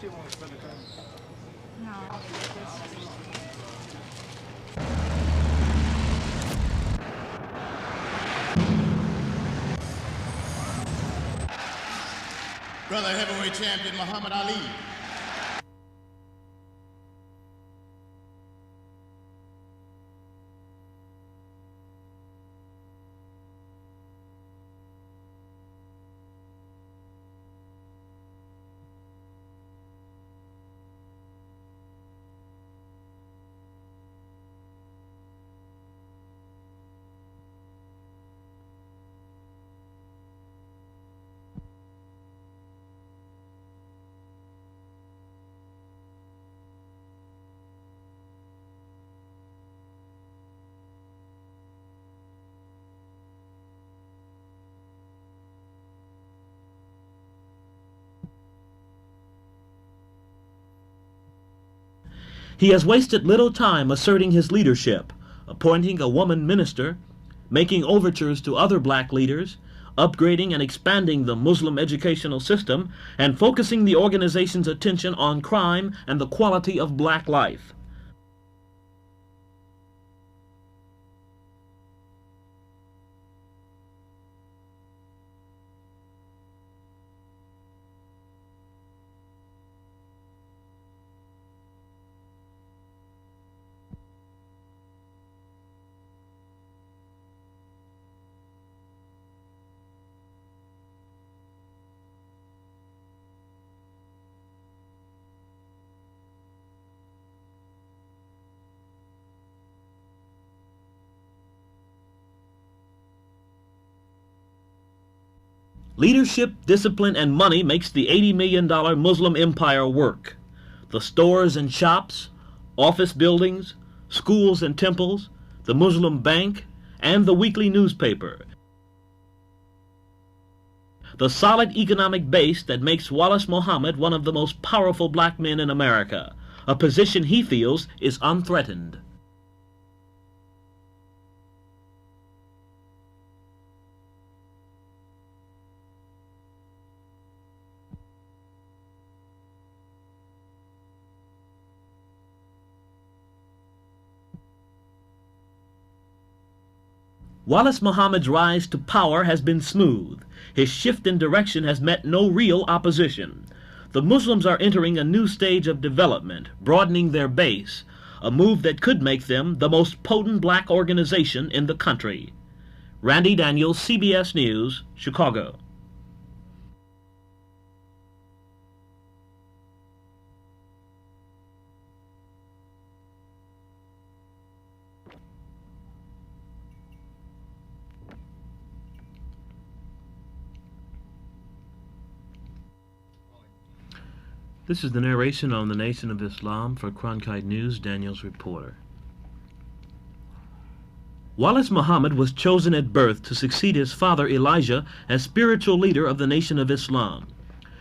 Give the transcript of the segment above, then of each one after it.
still want to spend the time? No. Brother heavyweight champion Muhammad Ali. He has wasted little time asserting his leadership, appointing a woman minister, making overtures to other black leaders, upgrading and expanding the Muslim educational system, and focusing the organization's attention on crime and the quality of black life. Leadership, discipline, and money makes the $80 million Muslim empire work. The stores and shops, office buildings, schools and temples, the Muslim bank, and the weekly newspaper. The solid economic base that makes Wallace Muhammad one of the most powerful black men in America, a position he feels is unthreatened. Wallace Muhammad's rise to power has been smooth. His shift in direction has met no real opposition. The Muslims are entering a new stage of development, broadening their base, a move that could make them the most potent black organization in the country. Randy Daniels, CBS News, Chicago. This is the narration on the Nation of Islam for Cronkite News, Daniels reporter. Wallace Muhammad was chosen at birth to succeed his father Elijah as spiritual leader of the Nation of Islam.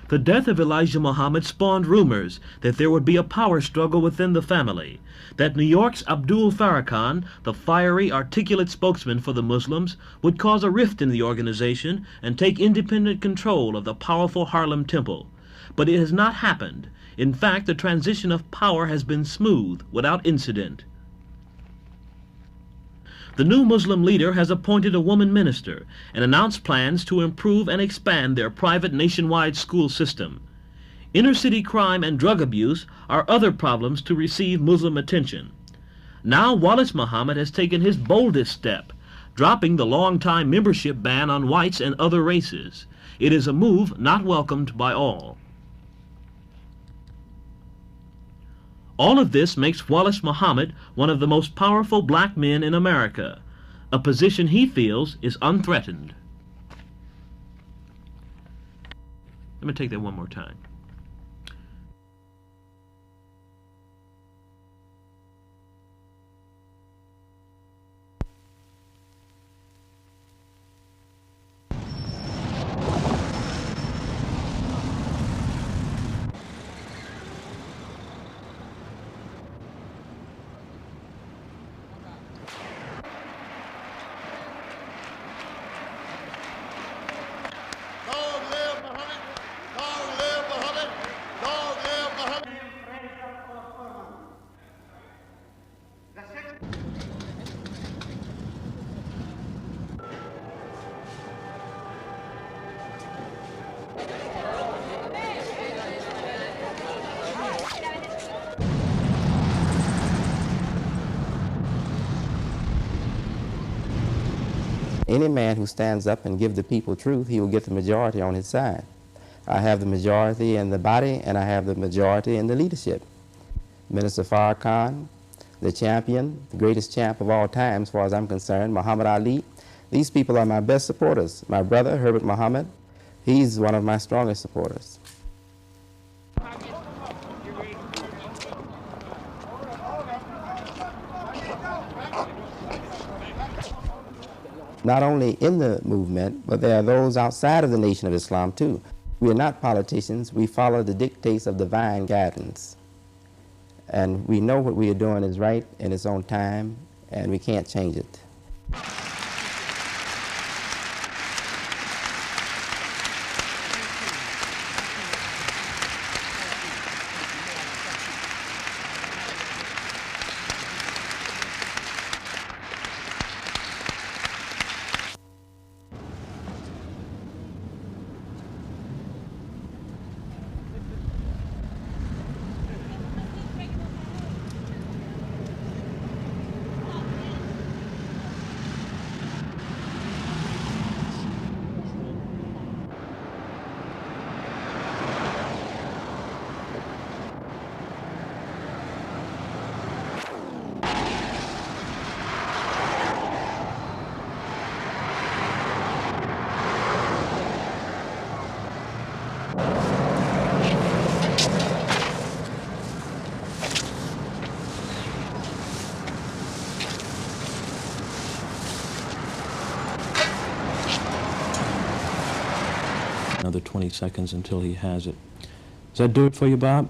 The death of Elijah Muhammad spawned rumors that there would be a power struggle within the family, that New York's Abdul Farrakhan, the fiery, articulate spokesman for the Muslims, would cause a rift in the organization and take independent control of the powerful Harlem Temple. But it has not happened. In fact, the transition of power has been smooth, without incident. The new Muslim leader has appointed a woman minister and announced plans to improve and expand their private nationwide school system. Inner-city crime and drug abuse are other problems to receive Muslim attention. Now Wallace Muhammad has taken his boldest step, dropping the long-time membership ban on whites and other races. It is a move not welcomed by all. All of this makes Wallace Muhammad one of the most powerful black men in America, a position he feels is unthreatened. Let me take that one more time. Long live Muhammad! Long live Muhammad! any man who stands up and gives the people truth, he will get the majority on his side. I have the majority in the body, and I have the majority in the leadership. Minister Farrakhan, the champion, the greatest champ of all time as far as I'm concerned, Muhammad Ali, these people are my best supporters. My brother, Herbert Muhammad, he's one of my strongest supporters. Not only in the movement, but there are those outside of the Nation of Islam too. We are not politicians. We follow the dictates of divine guidance. And we know what we are doing is right in its own time, and we can't change it. Another 20 seconds until he has it. Does that do it for you, Bob?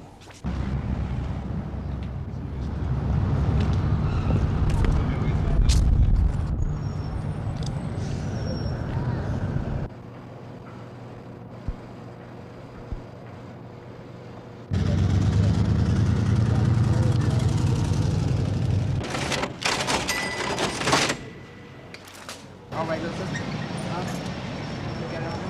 All right, listen. Get it on.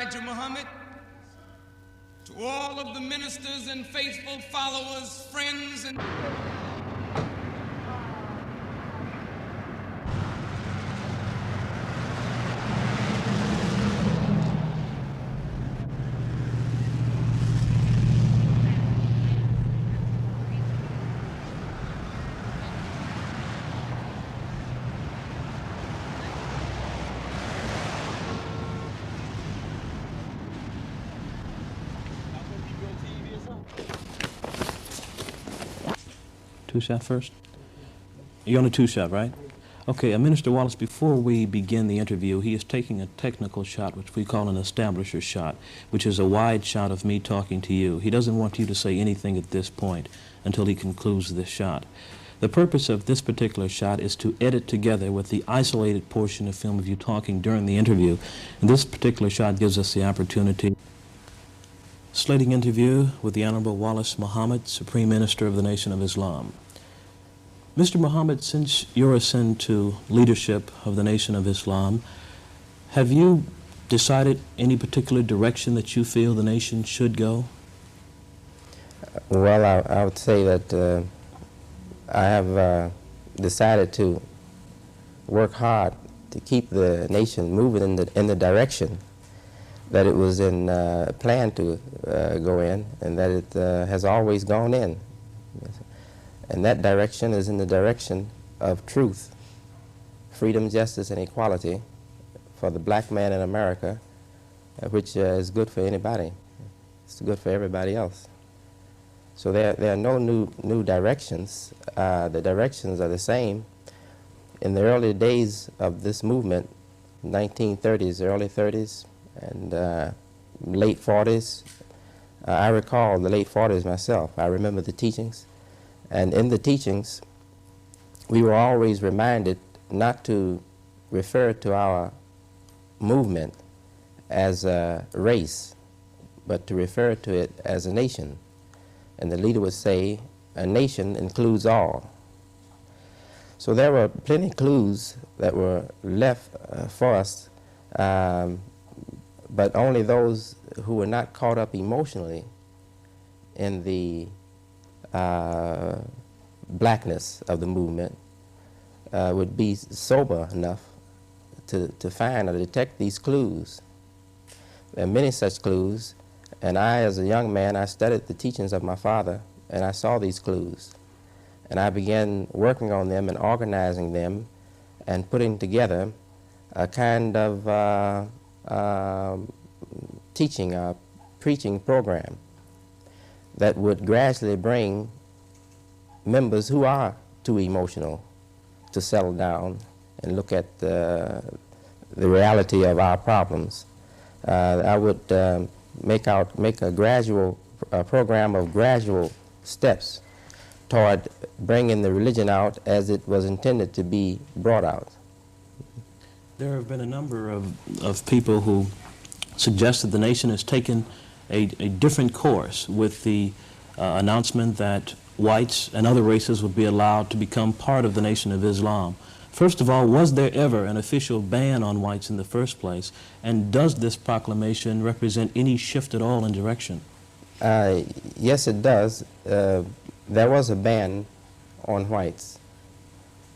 Elijah Muhammad, to all of the ministers and faithful followers, friends, and Two-shot first? You're on a two-shot, right? Okay, Minister Wallace, before we begin the interview, he is taking a technical shot, which we call an establisher shot, which is a wide shot of me talking to you. He doesn't want you to say anything at this point until he concludes this shot. The purpose of this particular shot is to edit together with the isolated portion of film of you talking during the interview. And this particular shot gives us the opportunity. Slating interview with the Honorable Wallace Muhammad, Supreme Minister of the Nation of Islam. Mr. Muhammad, since your ascent to leadership of the Nation of Islam, have you decided any particular direction that you feel the nation should go? Well, I would say that I have decided to work hard to keep the nation moving in the direction that it was planned to go in, and that it has always gone in. And that direction is in the direction of truth, freedom, justice, and equality for the black man in America, which is good for anybody. It's good for everybody else. So there are no new directions. The directions are the same. In the early days of this movement, 1930s, early 30s, and late 40s, I recall the late 40s myself. I remember the teachings. And in the teachings, we were always reminded not to refer to our movement as a race, but to refer to it as a nation. And the leader would say, a nation includes all. So there were plenty of clues that were left for us, but only those who were not caught up emotionally in the blackness of the movement would be sober enough to find or detect these clues. There are many such clues, and I, as a young man, I studied the teachings of my father, and I saw these clues. And I began working on them and organizing them and putting together a kind of teaching, preaching program that would gradually bring members who are too emotional to settle down and look at the reality of our problems. I would make a gradual program of gradual steps toward bringing the religion out as it was intended to be brought out. There have been a number of people who suggest that the nation has taken a different course with the announcement that whites and other races would be allowed to become part of the Nation of Islam. First of all, was there ever an official ban on whites in the first place? And does this proclamation represent any shift at all in direction? Yes, it does. There was a ban on whites.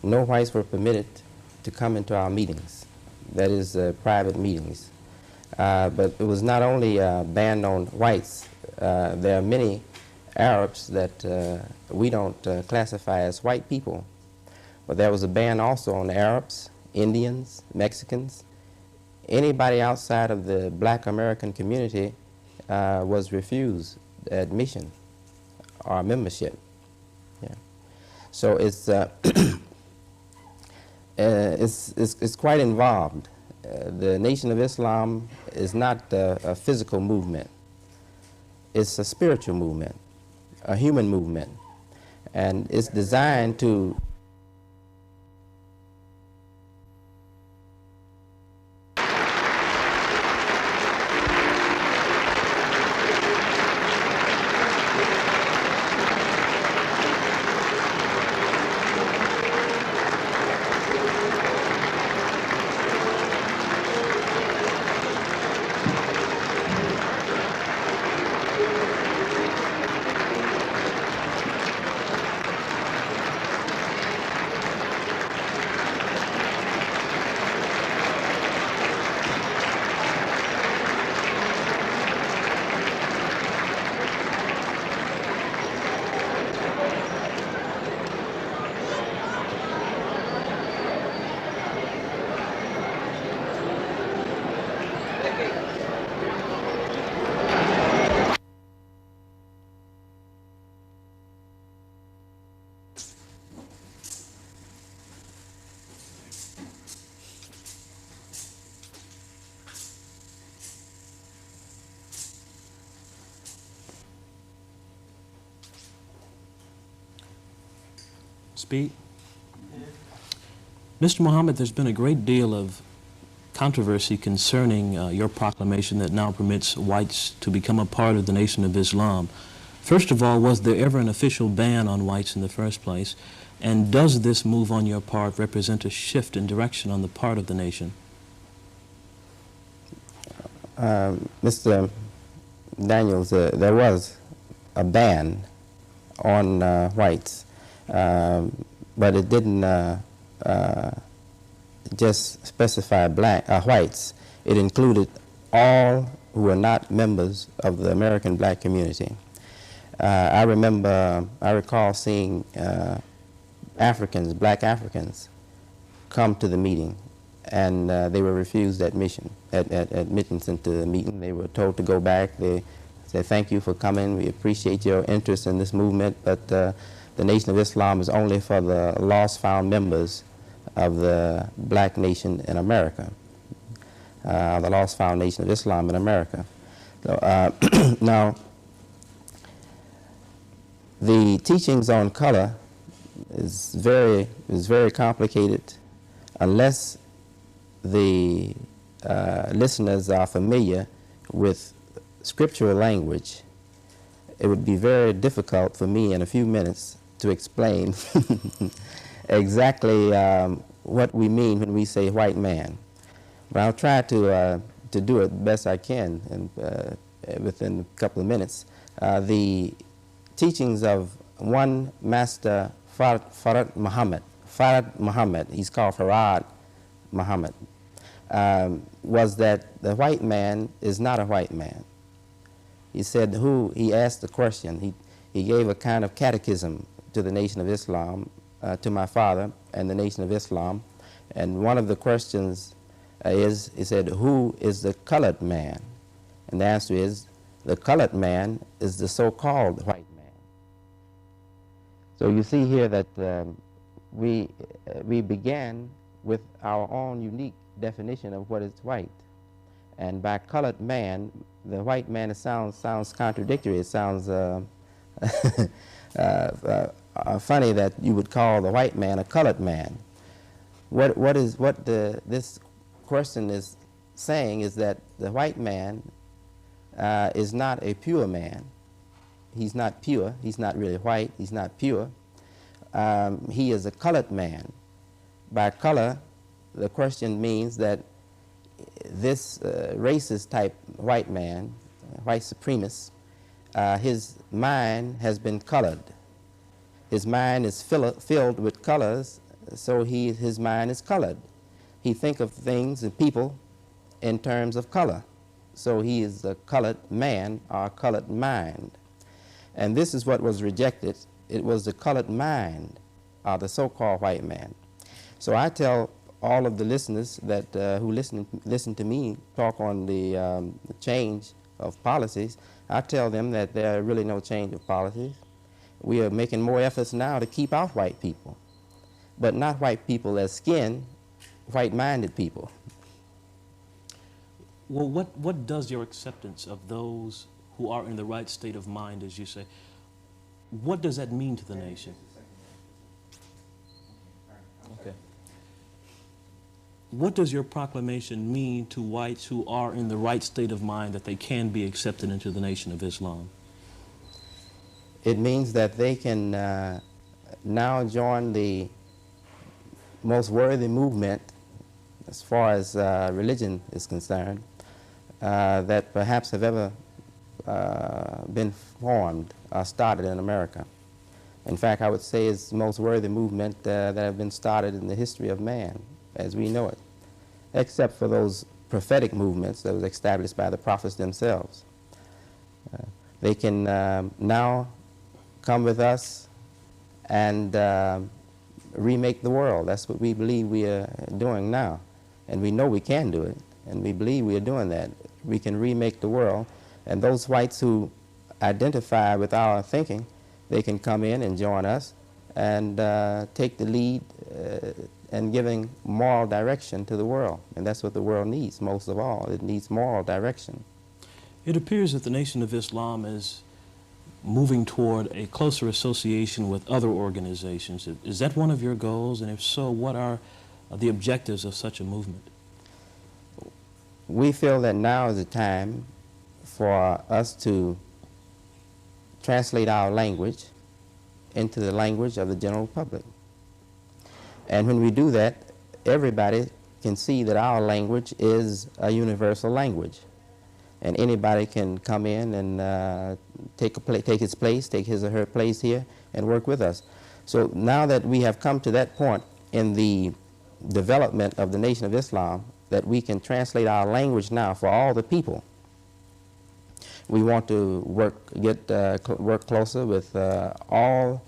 No whites were permitted to come into our meetings, that is, private meetings. But it was not only a ban on whites. There are many Arabs that we don't classify as white people. But there was a ban also on Arabs, Indians, Mexicans. Anybody outside of the black American community was refused admission or membership. Yeah. So it's it's quite involved. The Nation of Islam is not a physical movement. It's a spiritual movement, a human movement, and it's designed to Speak. Mr. Muhammad, there's been a great deal of controversy concerning your proclamation that now permits whites to become a part of the Nation of Islam. First of all, was there ever an official ban on whites in the first place? And does this move on your part represent a shift in direction on the part of the nation? Mr. Daniels, there was a ban on whites. But it didn't just specify whites. It included all who were not members of the American black community. I recall seeing Africans, black Africans, come to the meeting and they were refused admittance into the meeting. They were told to go back. They said, "Thank you for coming. We appreciate your interest in this movement, but the Nation of Islam is only for the lost found members of the black nation in America, the lost found Nation of Islam in America." So, now, the teachings on color is very complicated. Unless the listeners are familiar with scriptural language, it would be very difficult for me in a few minutes to explain exactly what we mean when we say white man. But I'll try to do it best I can within a couple of minutes. The teachings of one master, Farad Muhammad, he's called Farad Muhammad, was that the white man is not a white man. He said he asked the question, he gave a kind of catechism to the Nation of Islam, to my father and the Nation of Islam, and one of the questions is, he said, who is the colored man? And the answer is, the colored man is the so-called white man. So you see here that we began with our own unique definition of what is white. And by colored man, the white man, it sounds contradictory. It sounds funny that you would call the white man a colored man. What this question is saying is that the white man is not a pure man. He's not pure. He's not really white. He's not pure. He is a colored man. By color, the question means that this racist type white man, white supremacist, his mind has been colored. His mind is filled with colors, so his mind is colored. He thinks of things and people in terms of color. So he is a colored man or a colored mind. And this is what was rejected. It was the colored mind, or the so-called white man. So I tell all of the listeners that who listen to me talk on the change of policies, I tell them that there are really no change of policies. We are making more efforts now to keep out white people, but not white people as skin, white-minded people. Well, what does your acceptance of those who are in the right state of mind, as you say, what does that mean to the nation? Okay. What does your proclamation mean to whites who are in the right state of mind that they can be accepted into the Nation of Islam? It means that they can now join the most worthy movement as far as religion is concerned that perhaps have ever been formed or started in America. In fact, I would say it's the most worthy movement that have been started in the history of man as we know it, except for those prophetic movements that was established by the prophets themselves. They can now come with us and remake the world. That's what we believe we are doing now. And we know we can do it, and we believe we are doing that. We can remake the world, and those whites who identify with our thinking, they can come in and join us and take the lead in giving moral direction to the world. And that's what the world needs most of all. It needs moral direction. It appears that the Nation of Islam is moving toward a closer association with other organizations. Is that one of your goals? And if so, what are the objectives of such a movement? We feel that now is the time for us to translate our language into the language of the general public. And when we do that, everybody can see that our language is a universal language. And anybody can come in and take his place, take his or her place here, and work with us. So now that we have come to that point in the development of the Nation of Islam, that we can translate our language now for all the people, we want to work closer with all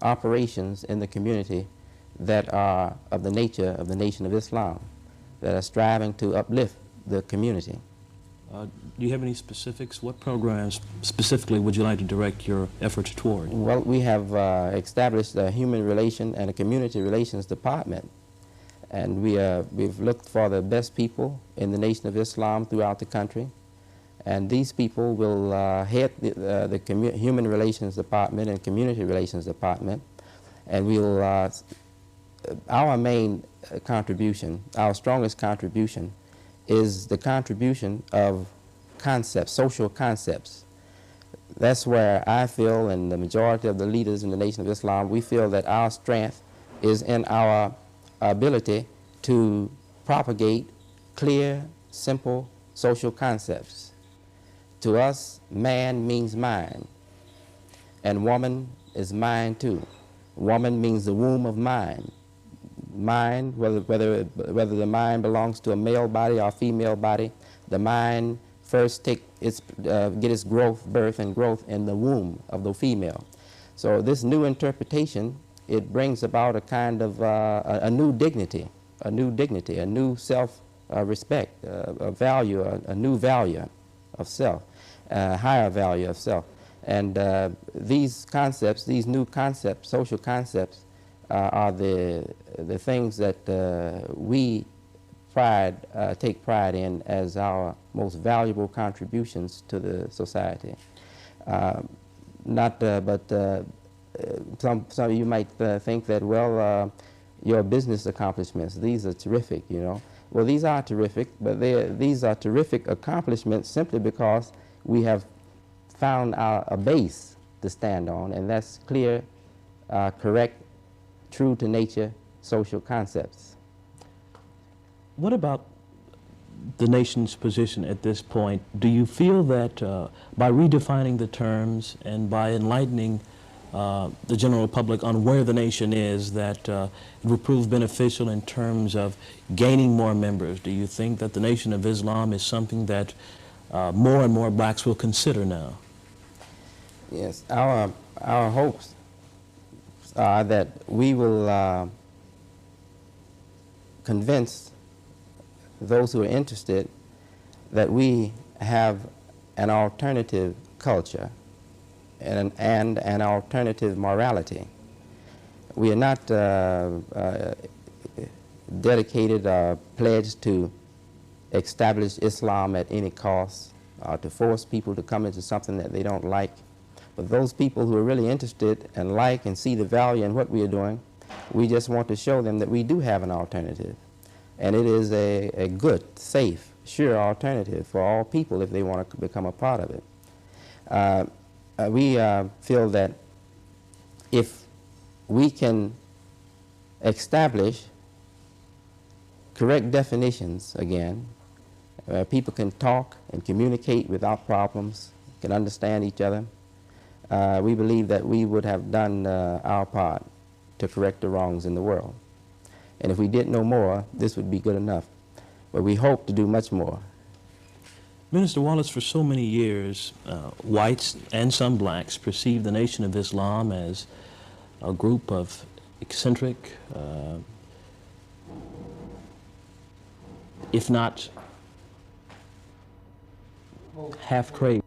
operations in the community that are of the nature of the Nation of Islam, that are striving to uplift the community. Do you have any specifics? What programs specifically would you like to direct your efforts toward? Well, we have established a Human Relation and a Community Relations Department, and we've looked for the best people in the Nation of Islam throughout the country, and these people will head the Human Relations Department and Community Relations Department, and we'll, our main contribution, our strongest contribution, is the contribution of concepts, social concepts. That's where I feel, and the majority of the leaders in the Nation of Islam, we feel that our strength is in our ability to propagate clear, simple social concepts. To us, man means mind, and woman is mind too. Woman means the womb of mind. Mind, whether the mind belongs to a male body or a female body, the mind first get its birth and growth in the womb of the female. So this new interpretation, it brings about a kind of a new dignity, a new self-respect, a value, a new value of self, a higher value of self. And these concepts, these new concepts, social concepts, are the things that we take pride in as our most valuable contributions to the society. Some of you might think that, well, your business accomplishments, these are terrific, you know. Well, these are terrific, but these are terrific accomplishments simply because we have found a base to stand on, and that's clear, correct, true to nature social concepts. What about the nation's position at this point? Do you feel that by redefining the terms and by enlightening the general public on where the nation is, that it will prove beneficial in terms of gaining more members? Do you think that the Nation of Islam is something that more and more blacks will consider now? Yes, our hopes are that we will convince those who are interested that we have an alternative culture and an alternative morality. We are not dedicated or pledged to establish Islam at any cost or to force people to come into something that they don't like. But those people who are really interested and like and see the value in what we are doing, we just want to show them that we do have an alternative. And it is a good, safe, sure alternative for all people if they want to become a part of it. We feel that if we can establish correct definitions again, people can talk and communicate without problems, can understand each other, we believe that we would have done our part to correct the wrongs in the world. And if we did no more, this would be good enough. But we hope to do much more. Minister Wallace, for so many years, whites and some blacks perceived the Nation of Islam as a group of eccentric, if not half-crazy.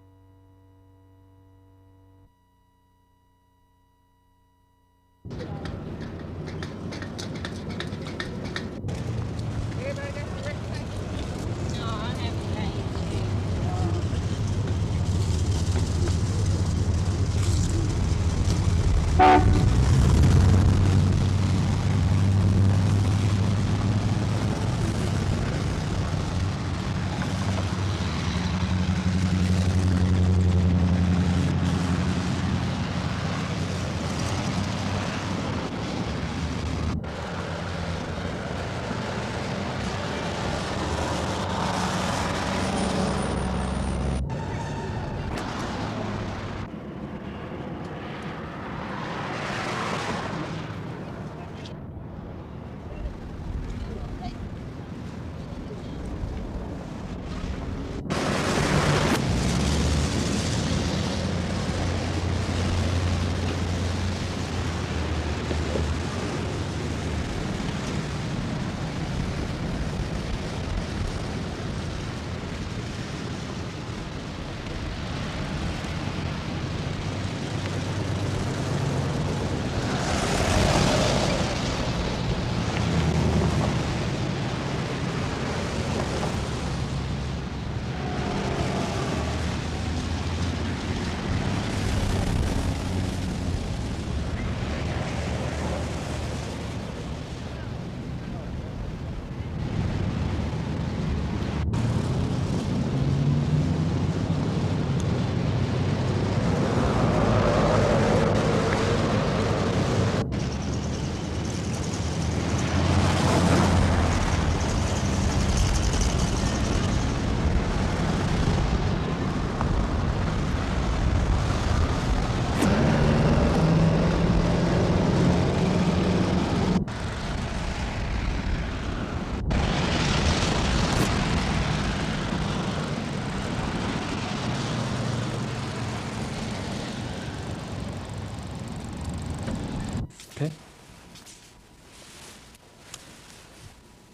Okay.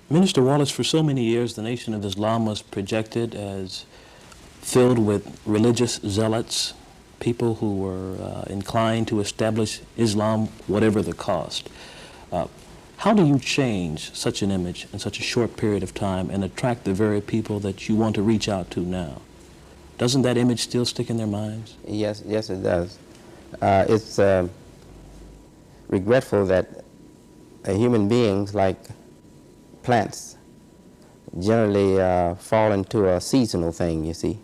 Minister Wallace, for so many years, the Nation of Islam was projected as filled with religious zealots, people who were inclined to establish Islam, whatever the cost. How do you change such an image in such a short period of time and attract the very people that you want to reach out to now? Doesn't that image still stick in their minds? Yes, yes, it does. It's regretful that human beings, like plants, generally fall into a seasonal thing, you see.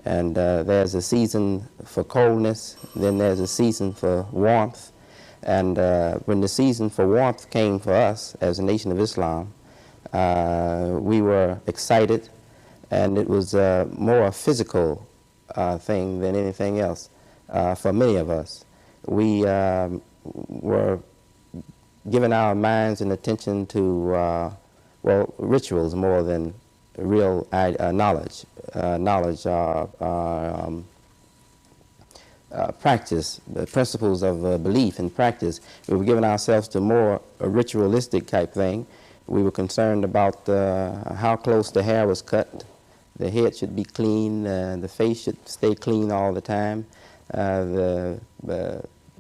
And there's a season for coldness, then there's a season for warmth. And when the season for warmth came for us as a Nation of Islam, we were excited, and it was more a physical thing than anything else for many of us. We were giving our minds and attention to, well, rituals more than real knowledge. Practice, the principles of belief and practice. We were giving ourselves to more a ritualistic type thing. We were concerned about how close the hair was cut. The head should be clean, the face should stay clean all the time. The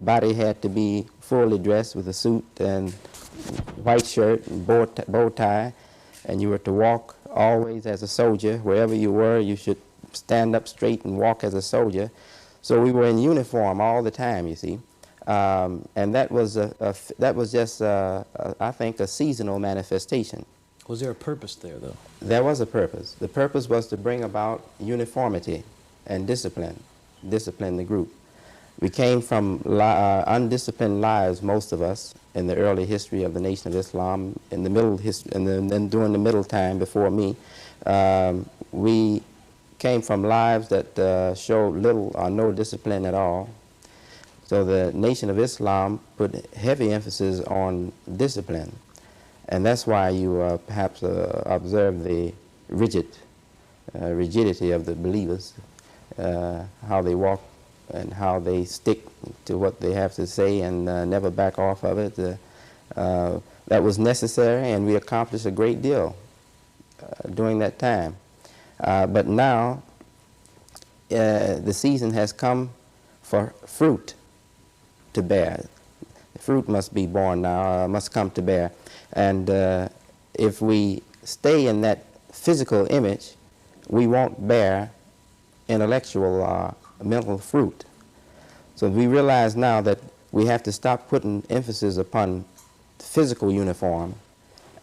body had to be fully dressed with a suit and white shirt and bow tie, and you were to walk always as a soldier. Wherever you were, you should stand up straight and walk as a soldier. So we were in uniform all the time, you see, and that was just I think a seasonal manifestation. Was there a purpose there, though? There was a purpose. The purpose was to bring about uniformity and discipline the group. We came from undisciplined lives, most of us, in the early history of the Nation of Islam. In the middle history, and then during the middle time before me, we came from lives that showed little or no discipline at all. So the Nation of Islam put heavy emphasis on discipline. And that's why you perhaps observe the rigidity of the believers, how they walk and how they stick to what they have to say and never back off of it. That was necessary, and we accomplished a great deal during that time. But now the season has come for fruit to bear. The fruit must be born now, must come to bear. And if we stay in that physical image, we won't bear intellectual mental fruit. So we realize now that we have to stop putting emphasis upon physical uniform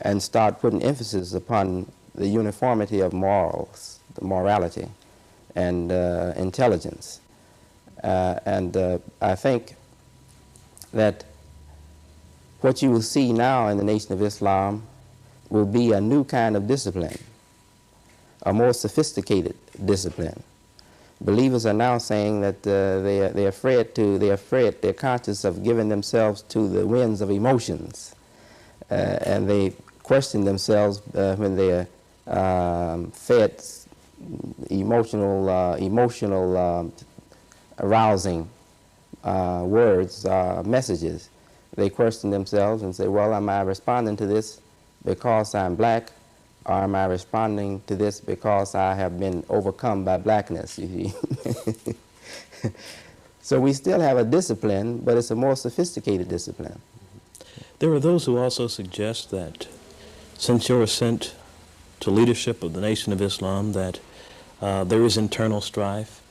and start putting emphasis upon the uniformity of morals, the morality, and intelligence. I think that what you will see now in the Nation of Islam will be a new kind of discipline, a more sophisticated discipline. Believers are now saying that they're conscious of giving themselves to the winds of emotions, and they question themselves when they're fed emotional arousing words, messages. They question themselves and say, well, am I responding to this because I'm black, or am I responding to this because I have been overcome by blackness? You see? So we still have a discipline, but it's a more sophisticated discipline. There are those who also suggest that since your ascent to leadership of the Nation of Islam, that there is internal strife,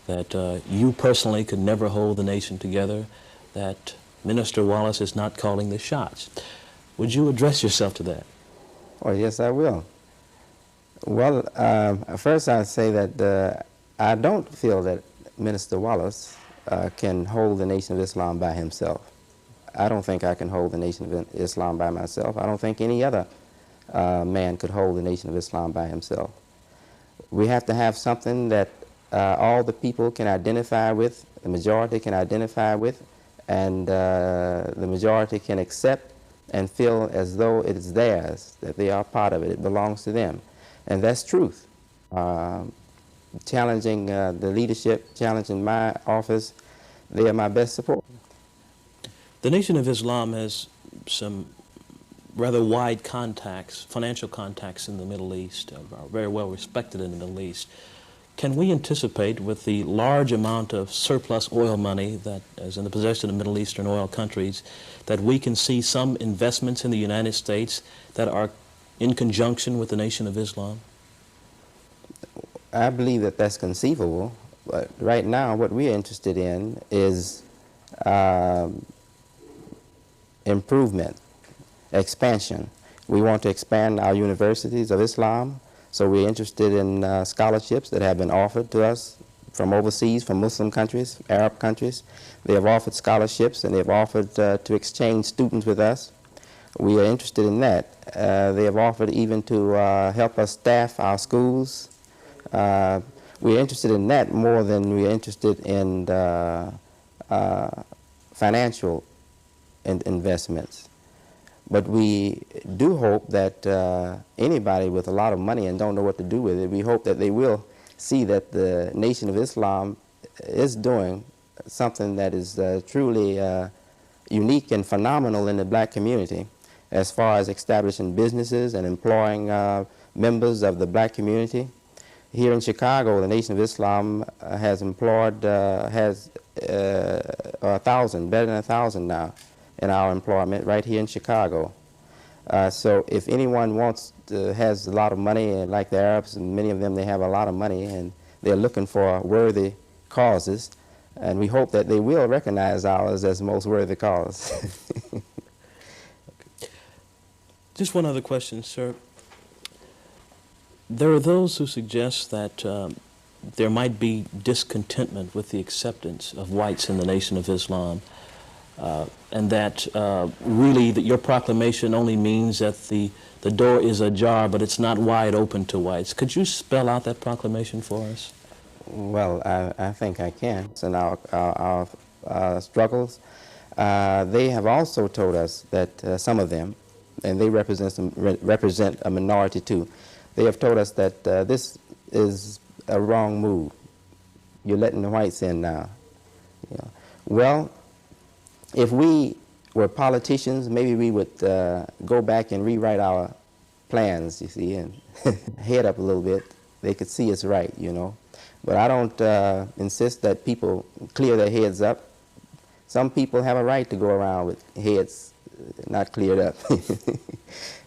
that you personally could never hold the nation together, that Minister Wallace is not calling the shots. Would you address yourself to that? Oh, yes, I will. Well, first I'd say that I don't feel that Minister Wallace can hold the Nation of Islam by himself. I don't think I can hold the Nation of Islam by myself. I don't think any other man could hold the Nation of Islam by himself. We have to have something that all the people can identify with, the majority can identify with, and the majority can accept and feel as though it is theirs, that they are part of it, it belongs to them. And that's truth. Challenging the leadership, challenging my office, they are my best support. The Nation of Islam has some rather wide contacts, financial contacts in the Middle East, are very well respected in the Middle East. Can we anticipate, with the large amount of surplus oil money that is in the possession of Middle Eastern oil countries, that we can see some investments in the United States that are in conjunction with the Nation of Islam? I believe that that's conceivable, but right now what we're interested in is improvement, expansion. We want to expand our universities of Islam, so we're interested in scholarships that have been offered to us from overseas, from Muslim countries, Arab countries. They have offered scholarships and they have offered to exchange students with us. We are interested in that. They have offered even to help us staff our schools. We're interested in that more than we're interested in financial investments. But we do hope that anybody with a lot of money and don't know what to do with it, we hope that they will see that the Nation of Islam is doing something that is truly unique and phenomenal in the black community as far as establishing businesses and employing members of the black community. Here in Chicago, the Nation of Islam has employed, has 1,000, better than 1,000 now in our employment right here in Chicago. So if anyone has a lot of money, and like the Arabs, and many of them, they have a lot of money, and they're looking for worthy causes, and we hope that they will recognize ours as the most worthy cause. Just one other question, sir. There are those who suggest that there might be discontentment with the acceptance of whites in the Nation of Islam, and that really that your proclamation only means that the door is ajar, but it's not wide open to whites. Could you spell out that proclamation for us? Well, I think I can. In our struggles, they have also told us that some of them, and they represent a minority too, they have told us that this is a wrong move. You're letting the whites in now. You know. Well, if we were politicians, maybe we would go back and rewrite our plans, you see, and head up a little bit. They could see us right, you know. But I don't insist that people clear their heads up. Some people have a right to go around with heads not cleared up.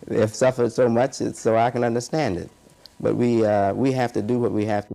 They've suffered so much, so I can understand it. But we have to do what we have to.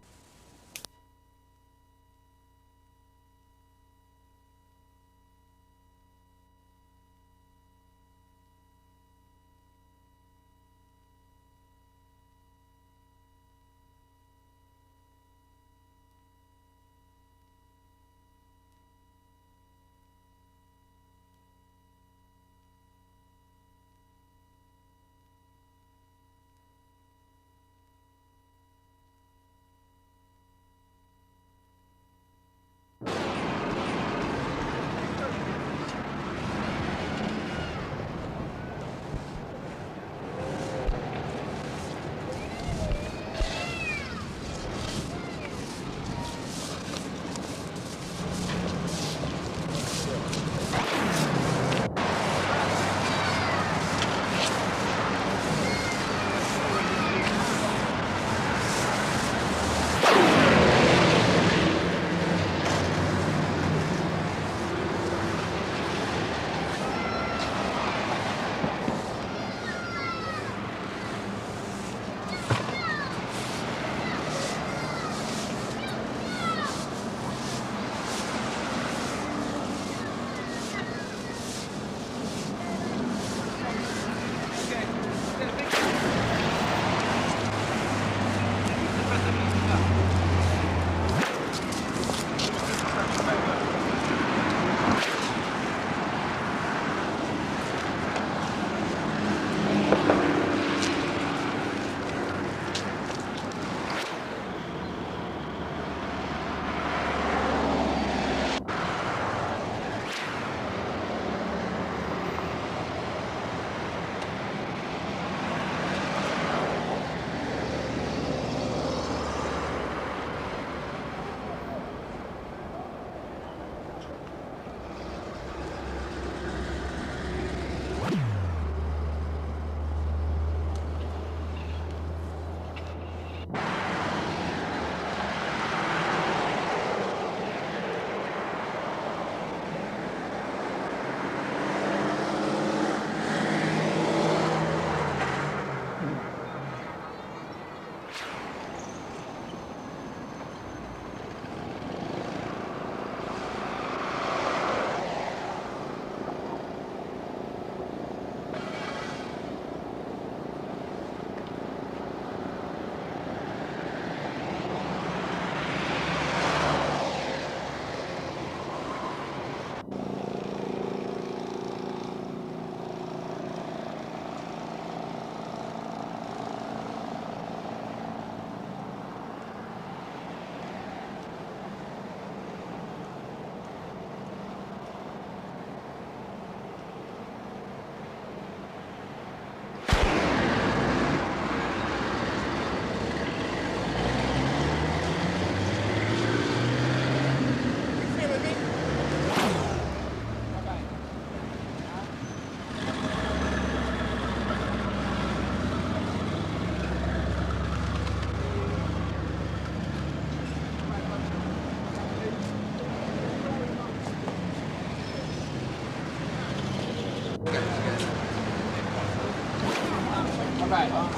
about it?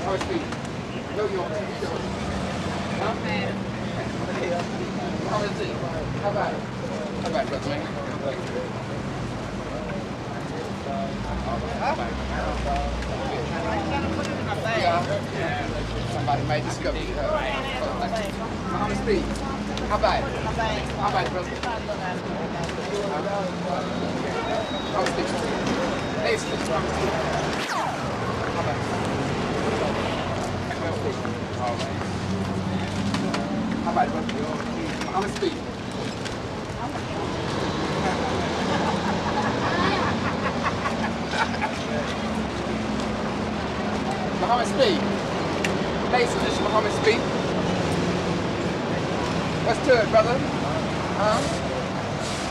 How much speed? No, you don't. Huh? How much speed? How about it? How about it, brother man? Yeah. Somebody might discover you. How much speed? How about it? How about it, brother? How much speed? Ladies, how much speed? How about it? All right. How about it, brother? How much speed? Muhammad speed. Ladies and gentlemen, Muhammad speed. What's to it, brother? Huh?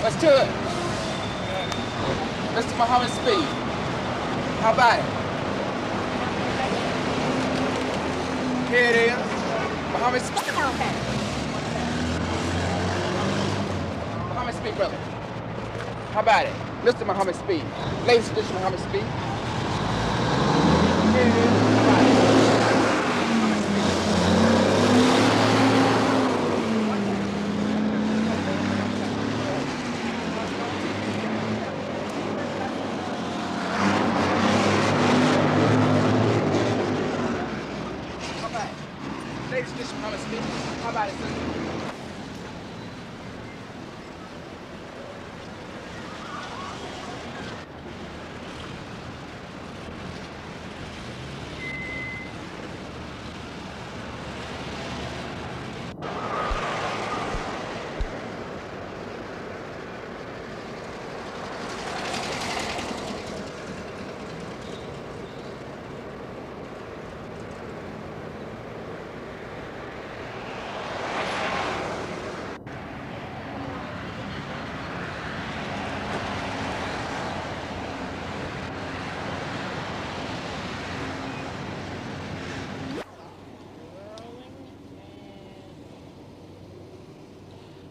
What's to it? Mr. Muhammad speed. How about it? Here it is. Muhammad speed. Muhammad speed, brother. How about it? Mr. Muhammad speed. Ladies and gentlemen, Muhammad speed. Here it is. Ladies and gentlemen, Muhammad speed. How about it, sister?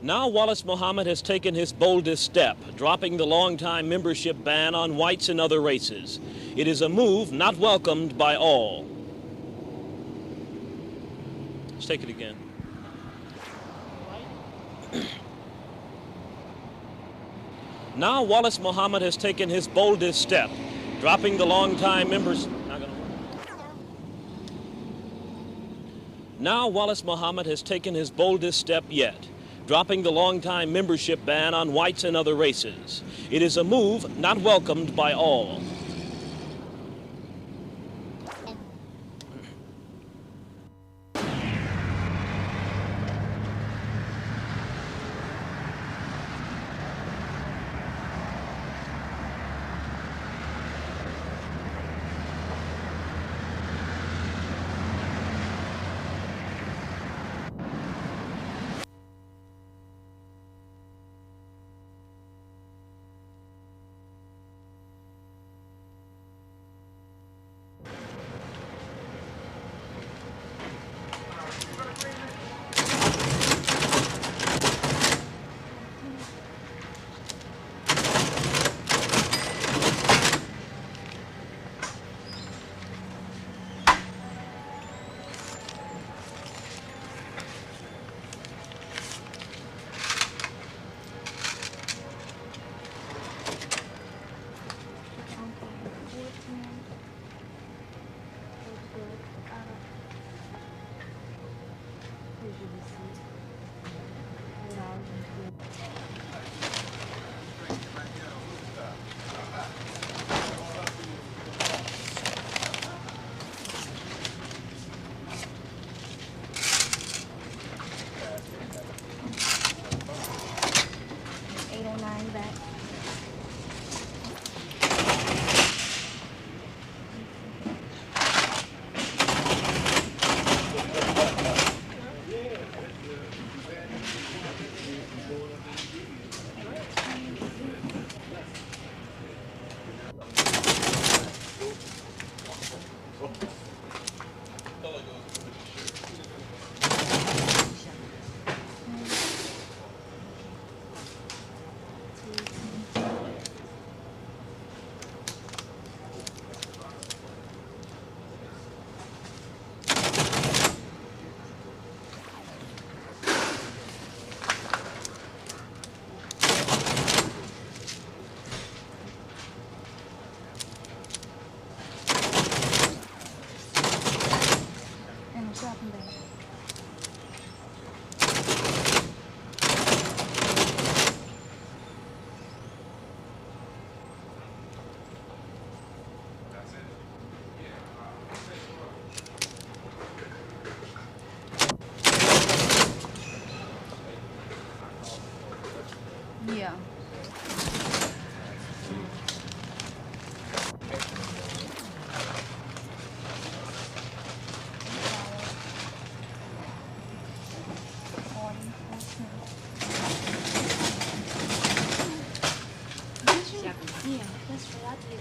Now Wallace Muhammad has taken his boldest step, dropping the long-time membership ban on whites and other races. It is a move not welcomed by all. Let's take it again. Now Wallace Muhammad has taken his boldest step, dropping the long-time members. Now Wallace Muhammad has taken his boldest step yet, dropping the long-time membership ban on whites and other races. It is a move not welcomed by all. Yeah, that's what I did.